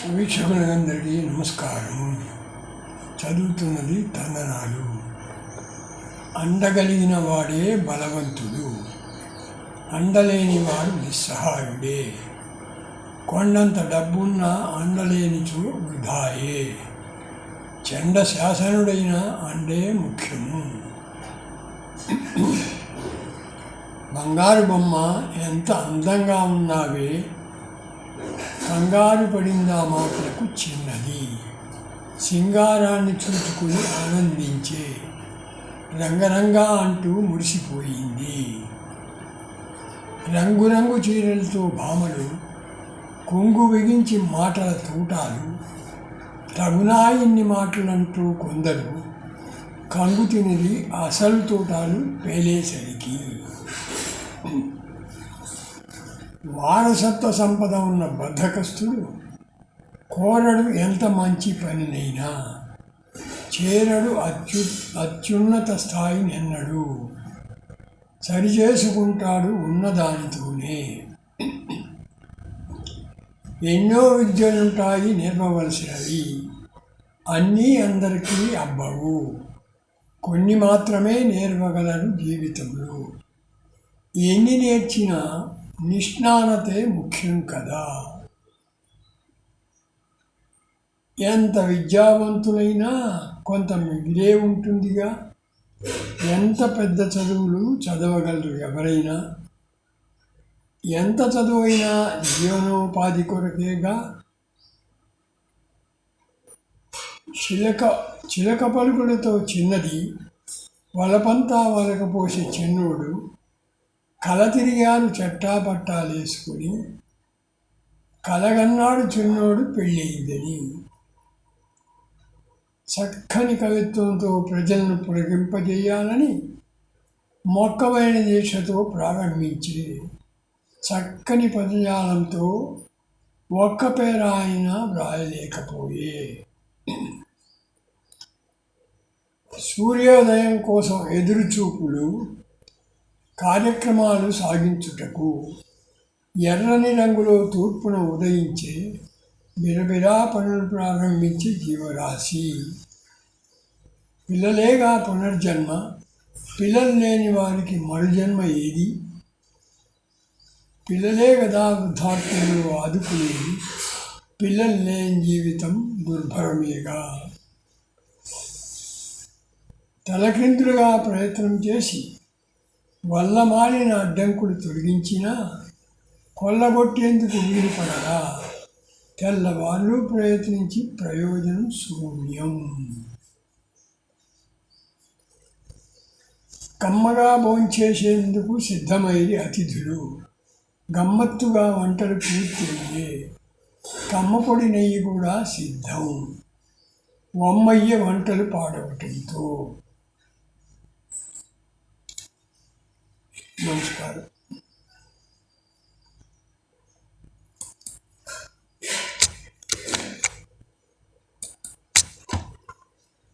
వీక్షకులందరికీ నమస్కారం. చదువుతున్నది తందనాలు. అండగలిగిన వాడే బలవంతుడు, అండలేనివాడు నిస్సహాయుడే. కొండంత డబ్బున్న అండలేనిచో వృధాయే. చండ శాసనుడైన అండే ముఖ్యము. బంగారు బొమ్మ ఎంత అందంగా ఉన్నావే, కంగారు పడిందా మాటలకు చిన్నది. సింగారాన్ని చూచుకుని ఆనందించే రంగరంగా అంటూ మురిసిపోయింది. రంగురంగు చీరలతో భామలు, కొంగు బిగించి మాటల తూటాలు, తగునా ఇన్ని మాటలంటూ కొందరు కంగు తినిది అసలు తోటాలు పేలేసరికి. వారసత్వ సంపద ఉన్న బద్ధకస్తుడు కోరడు ఎంత మంచి పనినైనా, చేరడు అత్యున్నత స్థాయిని ఎన్నడు, సరిచేసుకుంటాడు ఉన్నదానితోనే. ఎన్నో విద్యలుంటాయి నేర్పవలసినవి, అన్నీ అందరికీ అబ్బవు. కొన్ని మాత్రమే నేర్వగలరు జీవితంలో. ఎన్ని నేర్చినా నిష్ణానతే ముఖ్యం కదా. ఎంత విద్యావంతులైనా కొంత మిగిలే ఉంటుందిగా. ఎంత పెద్ద చదువులు చదవగలరు ఎవరైనా, ఎంత చదువైనా జీవనోపాధి కొరకేగా. చిలక పలుకులతో చిన్నది వలపంతా వలకపోసే చిన్నోడు, కల తిరిగాను చట్టాపట్టాలేసుకుని, కలగన్నాడు చిన్నోడు పెళ్ళయిందని. చక్కని కవిత్వంతో ప్రజలను పులకింపజేయాలని మొక్కవైన దీక్షతో ప్రారంభించే చక్కని పదజాలంతో ఒక్క పేర ఆయన వ్రాయలేకపోయే. సూర్యోదయం కోసం ఎదురుచూపులు, కార్యక్రమాలు సాగించుటకు ఎర్రని రంగులో తూర్పున ఉదయించే బిరబిరా పనులు ప్రారంభించే జీవరాశి. పిల్లలేగా పునర్జన్మ, పిల్లలు లేని వారికి మరుజన్మ ఏది? పిల్లలే కదా వృద్ధాప్యంలో ఆదుకునేది, పిల్లలు లేని జీవితం దుర్భరమేగా. తలకిందులుగా ప్రయత్నం చేసి వల్ల మాలిన అడ్డంకులు తొలగించినా కొల్లగొట్టేందుకు వీలు పడగా తెల్లవాళ్ళు ప్రయత్నించి ప్రయోజనం శూన్యం. కమ్మగా భోంచేసేందుకు సిద్ధమైరి అతిథులు, గమ్మత్తుగా వంటలు పూర్తయ్యే కమ్మపొడి నెయ్యి కూడా సిద్ధం. వమ్మయ్య వంటలు పాడవటంతో. నమస్కారం.